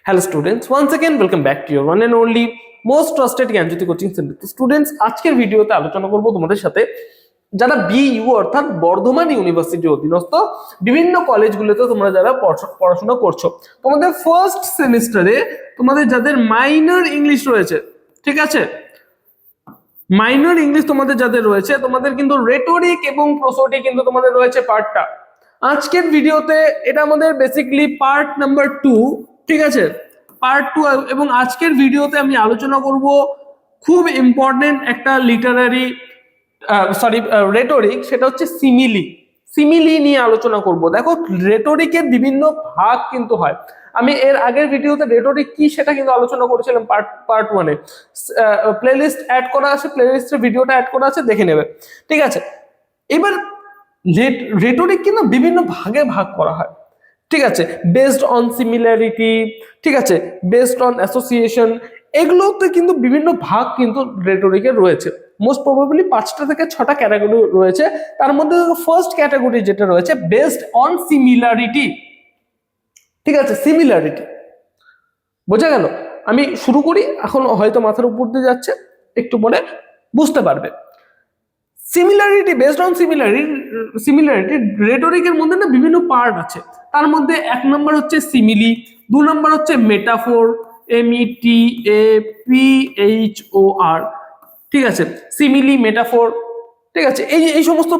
Hello students, once again welcome back to your one and only most trusted Gyanjyoti coaching centre. তো students, আজকের ভিডিওতে আলোচনা করব তোমাদের সাথে যারা বিইউ অর্থাৎ বর্ধমান ইউনিভার্সিটির অধীনস্থ বিভিন্ন কলেজগুলোতে তোমরা যারা পড়াশোনা করছো, তোমাদের ফার্স্ট সেমিস্টারে তোমাদের যাদের মাইনর ইংলিশ রয়েছে, ঠিক আছে, মাইনর ইংলিশ তোমাদের যাদের রয়েছে, তোমাদের কিন্তু রেটরিক এবং প্রোসোডি কিন্তু তোমাদের রয়েছে পার্টটা। আজকের ভিডিওতে এটা আমাদের বেসিক্যালি পার্ট নাম্বার 2, ঠিক আছে, পার্ট 2। এবং আজকের ভিডিওতে আমি আলোচনা করব খুব ইম্পর্টেন্ট একটা লিটারারি রেটরিক, সেটা হচ্ছে সিমিলি নিয়ে আলোচনা করব। দেখো, রেটরিকের বিভিন্ন ভাগ কিন্তু হয়। আমি এর আগের ভিডিওতে রেটরিক কি সেটা কিন্তু আলোচনা করেছিলাম পার্ট 1-এ। প্লেলিস্ট অ্যাড করা আছে, প্লেলিস্টের ভিডিওটা অ্যাড করা আছে, দেখে নেবে, ঠিক আছে। এবার রেটরিক কিন্তু বিভিন্ন ভাগে ভাগ করা হয়, ঠিক আছে, বেসড অন সিমিলারিটি, ঠিক আছে, বেসড অন অ্যাসোসিয়েশন, এগুলোতে কিন্তু বিভিন্ন ভাগ কিন্তু রেটরিকের রয়েছে। মোস্ট প্রবাবলি 5টা থেকে 6টা ক্যাটাগরি রয়েছে। তার মধ্যে ফার্স্ট ক্যাটাগরি যেটা রয়েছে বেসড অন সিমিলারিটি, ঠিক আছে, সিমিলারিটি, বোঝা গেল? আমি শুরু করি, এখন হয়তো মাথার উপর দিয়ে যাচ্ছে, একটু পরে বুঝতে পারবে। সিমিলারিটি, বেসড অন সিমিলারিটি রেটরিকের মধ্যে না বিভিন্ন পার্ট আছে। তার মধ্যে 1 নম্বর হচ্ছে সিমিলি, 2 নম্বর হচ্ছে মেটাফোর, METAPHOR, ঠিক আছে, সিমিলি, মেটাফোর, ঠিক আছে, এই সমস্ত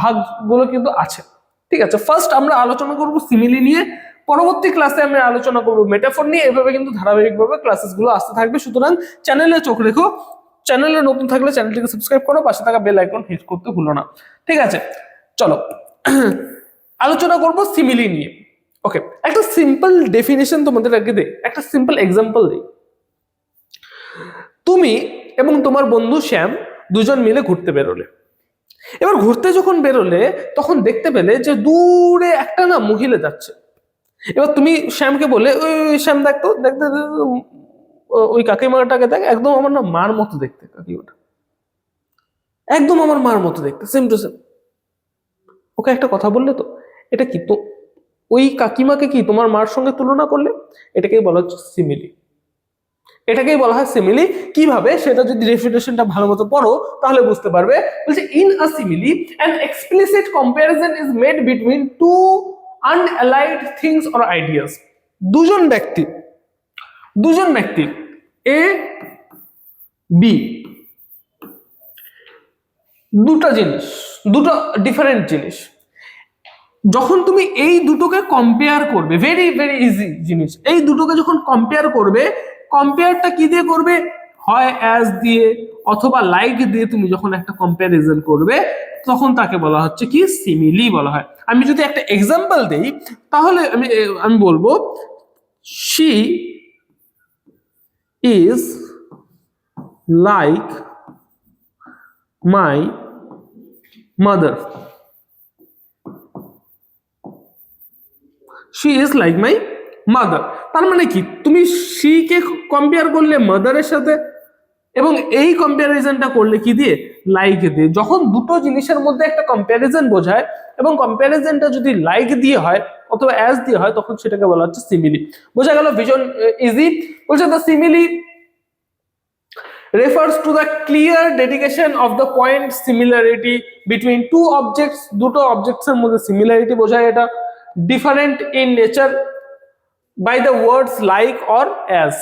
ভাগগুলো কিন্তু আছে, ঠিক আছে। ফার্স্ট আমরা আলোচনা করব সিমিলি নিয়ে, পরবর্তী ক্লাসে আমরা আলোচনা করব মেটাফোর নিয়ে। এভাবে কিন্তু ধারাবাহিকভাবে ক্লাসেসগুলো আসতে থাকবে। সুতরাং চ্যানেলে চোখ রেখো, চ্যানেলে নতুন থাকলে চ্যানেলটিকে সাবস্ক্রাইব করো, পাশে থাকা বেল আইকন হিট করতে ভুলো না, ঠিক আছে। চলো আলোচনা করব সিমিলি নিয়ে। ওকে, একটা সিম্পল ডেফিনেশন তোমাদের আগে দেই, একটা সিম্পল এক্সাম্পল দেই। তুমি এবং তোমার বন্ধু শ্যাম দুজন মিলে ঘুরতে বেরোলে। এবার ঘুরতে যখন বেরোলে তখন দেখতে পেলে যে দূরে একটা না মহিলা যাচ্ছে। এবার তুমি শ্যামকে বলে, ওই শ্যাম দেখতো, দেখতে ওই কাকিমাটাকে দেখ, একদম আমার না মার মতো দেখতে, কাকিমাটা একদম আমার মার মতো দেখতে, সেম টু সেম। ওকে একটা কথা বললে তো, এটা কি তো ওই কাকিমাকে কি তোমার মার সঙ্গে তুলনা করলে? এটাকেই বলা হচ্ছে সিমিলি, এটাকেই বলা হয় সিমিলি। কিভাবে সেটা যদি ডেফিনেশনটা ভালো মতো পড়ো তাহলে বুঝতে পারবে। বলছে, in a simile an explicit comparison is made between two unallied things or ideas। দুজন ব্যক্তি এ বি, দুটো ডিফারেন্ট জিনিস, যখন তুমি এই দুটোকে কম্পেয়ার করবে, ভেরি ভেরি ইজি জিনিস, এই দুটোকে যখন কম্পেয়ার করবে, কম্পেয়ারটা কি দিয়ে করবে? হয় অ্যাজ দিয়ে অথবা লাইক দিয়ে। তুমি যখন একটা কম্প্যারিজন করবে তখন তাকে বলা হচ্ছে কি? সিমিলি বলা হয়। আমি যদি একটা এক্সাম্পল দেই তাহলে আমি বলবো, she is like my mother. She is like my mother, তার মানে কি? তুমি শি কে কম্পেয়ার করলে মাদারের সাথে, এবং এই কম্প্যারিজনটা করলে কি দিয়ে? লাইক দিয়ে। যখন দুটো জিনিসের মধ্যে একটা কম্প্যারিজন বোঝায় এবং কম্প্যারিজনটা যদি লাইক দিয়ে হয় অথবা অ্যাজ দিয়ে হয়, তখন সেটাকে বলা হচ্ছে সিমিলি। বোঝা গেল? ভীষণ ইজি। বলছে, the simile refers to the clear dedication of the point similarity between two objects। দুটো অবজেক্টস এর মধ্যে সিমিলারিটি বোঝায়। এটা different in nature by the words like or as।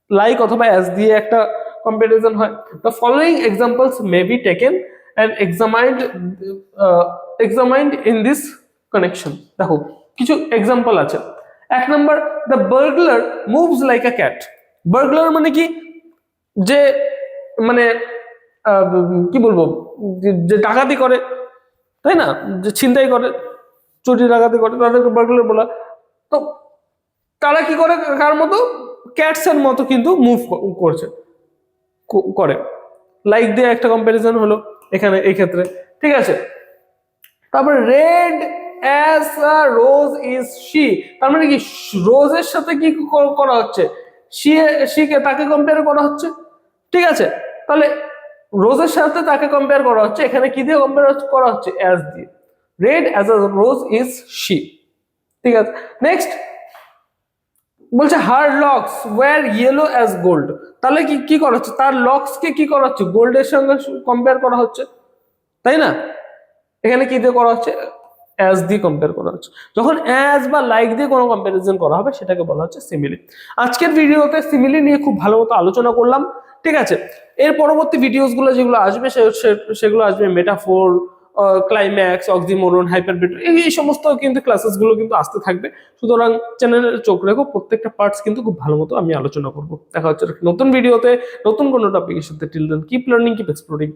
Like অথবা as দিয়ে একটা কম্পারিজন হয়। The following examples may be taken and examined in this connection। দেখো, কিছু এক্সাম্পল আছে। 1 নম্বর, the burglar moves like a cat। burglar মানে কি? যে মানে কি বলবো, যে ডাকাতি করে, তাই না, যে ছিনতাই করে, চুরি ডাকাতি করে, তাদেরকে বার্গলার বলা। তো তারা কি করে? কার মতো? ক্যাটস এর মতো কিন্তু মুভ করে। লাইক দিয়ে একটা কম্পারিজন হলো এখানে, এই ক্ষেত্রে, ঠিক আছে। তারপর red as a rose is she, তার মানে কি? রোজের সাথে কি করা হচ্ছে? শিকে তাকে কম্পেয়ার করা হচ্ছে, ঠিক আছে। তাহলে রোজের সাথে তাকে কম্পেয়ার করা হচ্ছে, এখানে কি দিয়ে কম্পেয়ার করা হচ্ছে? অ্যাজ দিয়ে। Red as a rose is she, ঠিক আছে। নেক্সট, বলছে her locks were yellow as gold, তাহলে কি কি করা হচ্ছে, তার লক্স কে কি করা হচ্ছে, গোল্ডের সঙ্গে কম্পেয়ার করা হচ্ছে, তাই না? এখানে কি দিয়ে করা হচ্ছে, অ্যাজ দিয়ে কম্পেয়ার করা হচ্ছে। যখন অ্যাজ বা লাইক দিয়ে কোনো কম্পারিজন করা হবে সেটাকে বলা হচ্ছে সিমিলি। আজকের ভিডিওতে সিমিলি নিয়ে খুব ভালো মতো আলোচনা করলাম, ঠিক আছে। এর পরবর্তী ভিডিওস গুলো যেগুলো আসবে সেগুলো আসবে মেটাফোর, ক্লাইম্যাক্স, অক্সিমোরন, হাইপারবেটর, এই সমস্ত কিন্তু ক্লাসেস গুলো কিন্তু আসতে থাকবে। সুতরাং চ্যানেলে চোখ রেখো, প্রত্যেকটা পার্টস কিন্তু খুব ভালো মতো আমি আলোচনা করবো। দেখা হচ্ছে নতুন ভিডিওতে নতুন কোনো টপিকের সাথে। Till then keep learning, keep exploring.